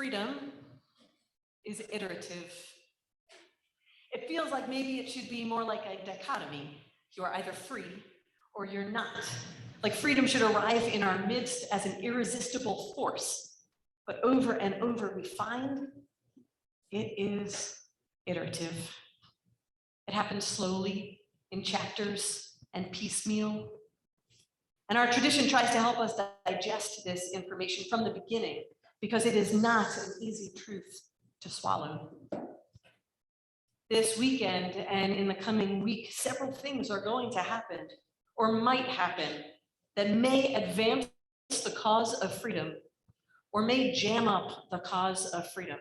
Freedom is iterative. It feels like maybe it should be more like a dichotomy. You are either free or you're not. Like freedom should arrive in our midst as an irresistible force. But over and over we find it is iterative. It happens slowly in chapters and piecemeal. And our tradition tries to help us digest this information from the beginning, because it is not an easy truth to swallow. This weekend and in the coming week, several things are going to happen or might happen that may advance the cause of freedom, or may jam up the cause of freedom,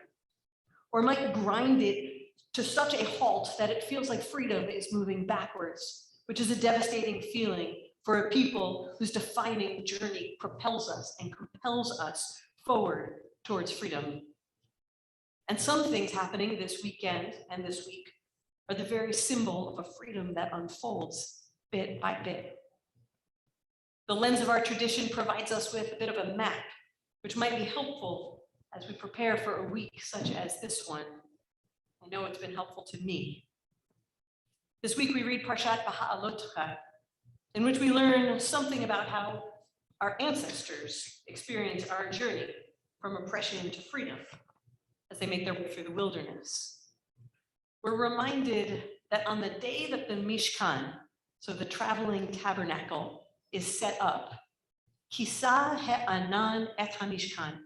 or might grind it to such a halt that it feels like freedom is moving backwards, which is a devastating feeling for a people whose defining journey propels us and compels us forward towards freedom. And some things happening this weekend and this week are the very symbol of a freedom that unfolds bit by bit. The lens of our tradition provides us with a bit of a map, which might be helpful as we prepare for a week such as this one. I know it's been helpful to me. This week we read Parshat Beha'alot'cha, in which we learn something about how our ancestors experienced our journey from oppression to freedom as they make their way through the wilderness. We're reminded that on the day that the Mishkan, so the traveling tabernacle, is set up, Kisa he'anan et hamishkan,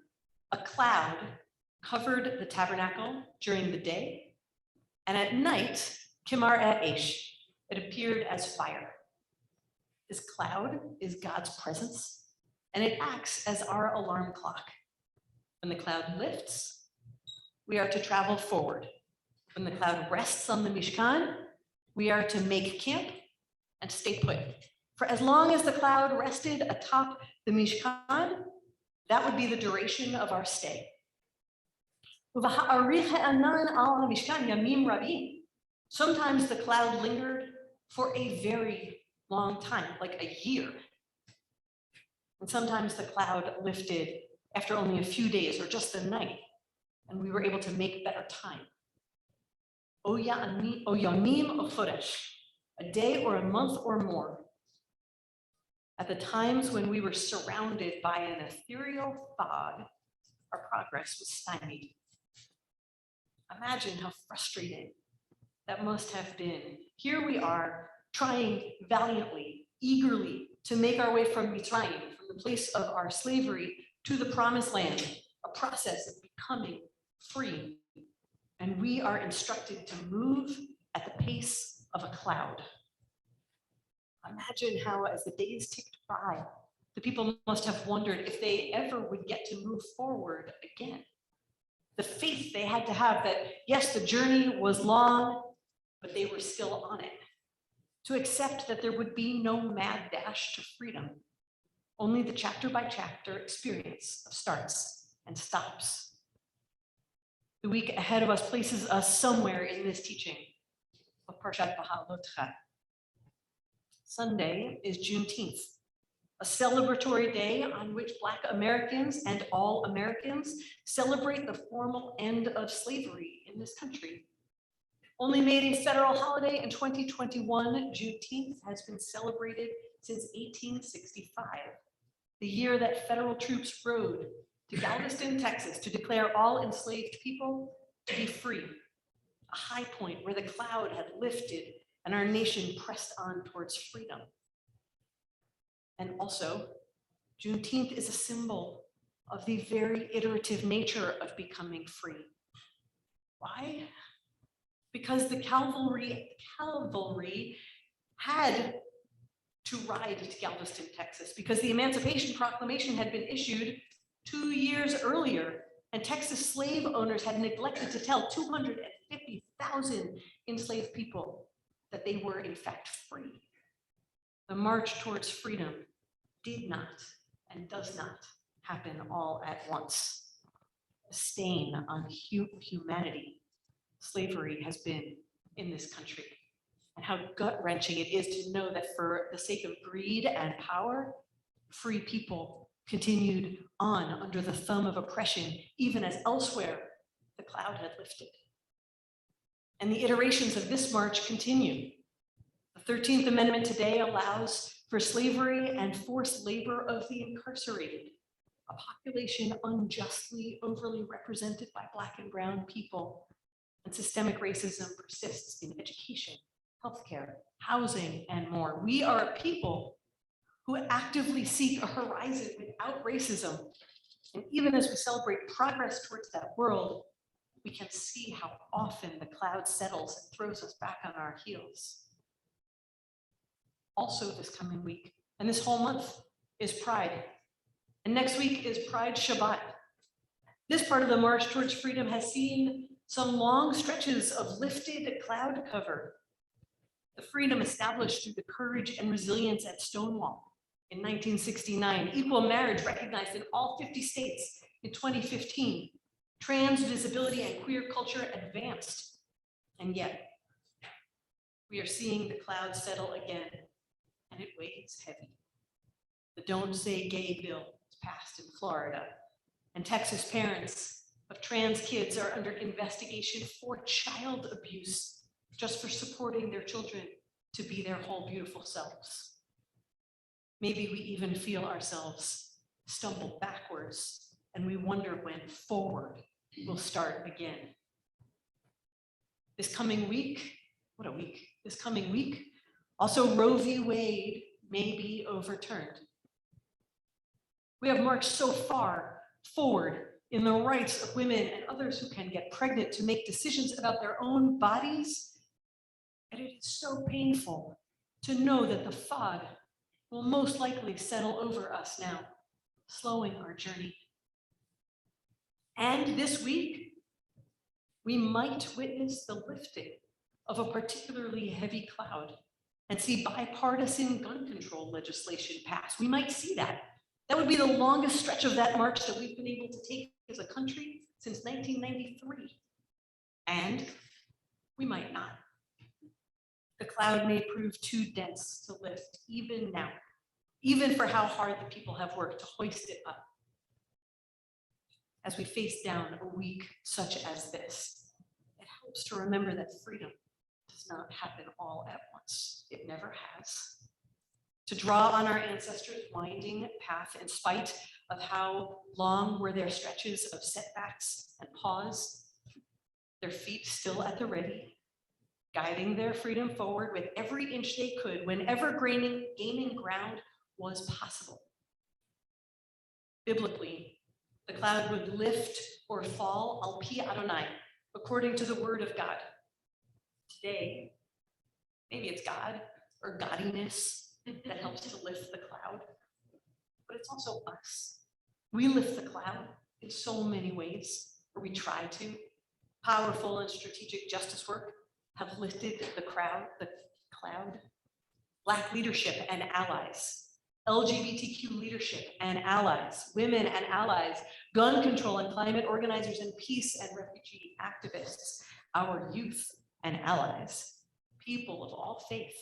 a cloud covered the tabernacle during the day, and at night, kimar e'esh, it appeared as fire. This cloud is God's presence, and it acts as our alarm clock. When the cloud lifts, we are to travel forward. When the cloud rests on the Mishkan, we are to make camp and stay put. For as long as the cloud rested atop the Mishkan, that would be the duration of our stay. Sometimes the cloud lingered for a very long time, like a year. And sometimes the cloud lifted after only a few days or just a night, and we were able to make better time. O yamim o chodesh, a day or a month or more. At the times when we were surrounded by an ethereal fog, our progress was stymied. Imagine how frustrating that must have been. Here we are, trying valiantly, eagerly to make our way from Mitzrayim, from the place of our slavery to the promised land, a process of becoming free. And we are instructed to move at the pace of a cloud. Imagine how, as the days ticked by, the people must have wondered if they ever would get to move forward again. The faith they had to have that, yes, the journey was long, but they were still on it. To accept that there would be no mad dash to freedom, only the chapter by chapter experience of starts and stops. The week ahead of us places us somewhere in this teaching of Parshat Beha'alot'cha. Sunday is Juneteenth, a celebratory day on which Black Americans and all Americans celebrate the formal end of slavery in this country. Only made a federal holiday in 2021, Juneteenth has been celebrated since 1865, the year that federal troops rode to Galveston, Texas, to declare all enslaved people to be free, a high point where the cloud had lifted and our nation pressed on towards freedom. And also, Juneteenth is a symbol of the very iterative nature of becoming free. Why? Because the cavalry had to ride to Galveston, Texas, because the Emancipation Proclamation had been issued 2 years earlier, and Texas slave owners had neglected to tell 250,000 enslaved people that they were in fact free. The march towards freedom did not and does not happen all at once. A stain on humanity slavery has been in this country, and how gut-wrenching it is to know that for the sake of greed and power, free people continued on under the thumb of oppression, even as elsewhere the cloud had lifted. And the iterations of this march continue. The 13th Amendment today allows for slavery and forced labor of the incarcerated, a population unjustly overly represented by Black and brown people. And systemic racism persists in education, healthcare, housing, and more. We are a people who actively seek a horizon without racism. And even as we celebrate progress towards that world, we can see how often the cloud settles and throws us back on our heels. Also this coming week, and this whole month, is Pride. And next week is Pride Shabbat. This part of the March Towards Freedom has seen some long stretches of lifted cloud cover. The freedom established through the courage and resilience at Stonewall in 1969, equal marriage recognized in all 50 states in 2015, trans visibility and queer culture advanced. And yet, we are seeing the clouds settle again, and it weighs heavy. The Don't Say Gay bill was passed in Florida, and Texas parents of trans kids are under investigation for child abuse just for supporting their children to be their whole beautiful selves. Maybe we even feel ourselves stumble backwards, and we wonder when forward will start again. This coming week, what a week, this coming week, also Roe v. Wade may be overturned. We have marched so far forward in the rights of women and others who can get pregnant to make decisions about their own bodies. And it is so painful to know that the fog will most likely settle over us now, slowing our journey. And this week, we might witness the lifting of a particularly heavy cloud and see bipartisan gun control legislation pass. We might see that. That would be the longest stretch of that march that we've been able to take as a country since 1993. And we might not. The cloud may prove too dense to lift even now, even for how hard the people have worked to hoist it up. As we face down a week such as this, it helps to remember that freedom does not happen all at once. It never has. To draw on our ancestors' winding path in spite of how long were their stretches of setbacks and pause, their feet still at the ready, guiding their freedom forward with every inch they could whenever gaining ground was possible. Biblically, the cloud would lift or fall al pi Adonai, according to the word of God. Today, maybe it's God or godiness that helps to lift the cloud, but it's also us. We lift the cloud in so many ways, or we try to. Powerful and strategic justice work have lifted the cloud. Black leadership and allies, LGBTQ leadership and allies, women and allies, gun control and climate organizers, and peace and refugee activists, our youth and allies, people of all faith,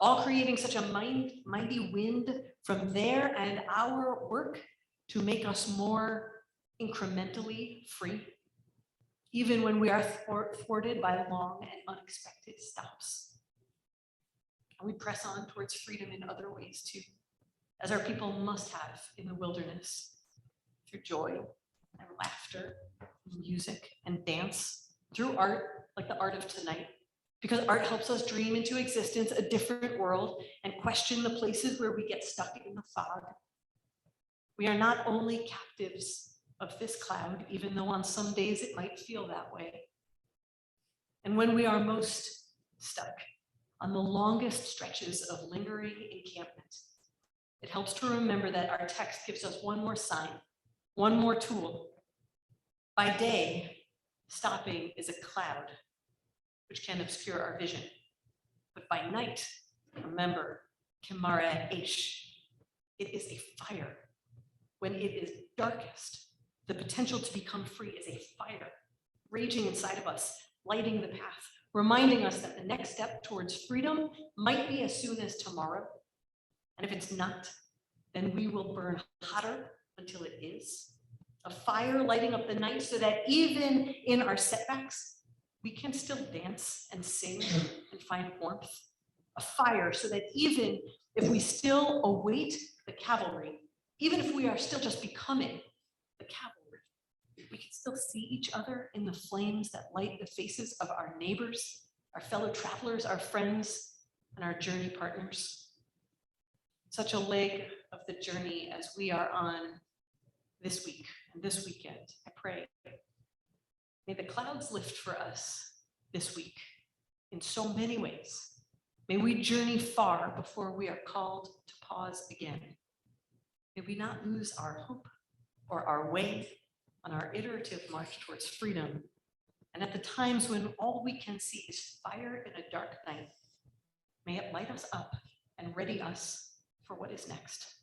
all creating such a mighty wind from their and our work to make us more incrementally free, even when we are thwarted by long and unexpected stops. And we press on towards freedom in other ways too, as our people must have in the wilderness, through joy and laughter, music and dance, through art, like the art of tonight, because art helps us dream into existence a different world and question the places where we get stuck in the fog. We are not only captives of this cloud, even though on some days it might feel that way. And when we are most stuck on the longest stretches of lingering encampment, it helps to remember that our text gives us one more sign, one more tool. By day, stopping is a cloud, which can obscure our vision. But by night, remember, Kimara Esh, it is a fire. When it is darkest, the potential to become free is a fire, raging inside of us, lighting the path, reminding us that the next step towards freedom might be as soon as tomorrow. And if it's not, then we will burn hotter until it is. A fire lighting up the night so that even in our setbacks, we can still dance and sing and find warmth. A fire so that even if we still await the cavalry, even if we are still just becoming the cavalry, we can still see each other in the flames that light the faces of our neighbors, our fellow travelers, our friends, and our journey partners. Such a leg of the journey as we are on this week and this weekend, I pray. May the clouds lift for us this week in so many ways. May we journey far before we are called to pause again. May we not lose our hope or our way on our iterative march towards freedom. And at the times when all we can see is fire in a dark night, may it light us up and ready us for what is next.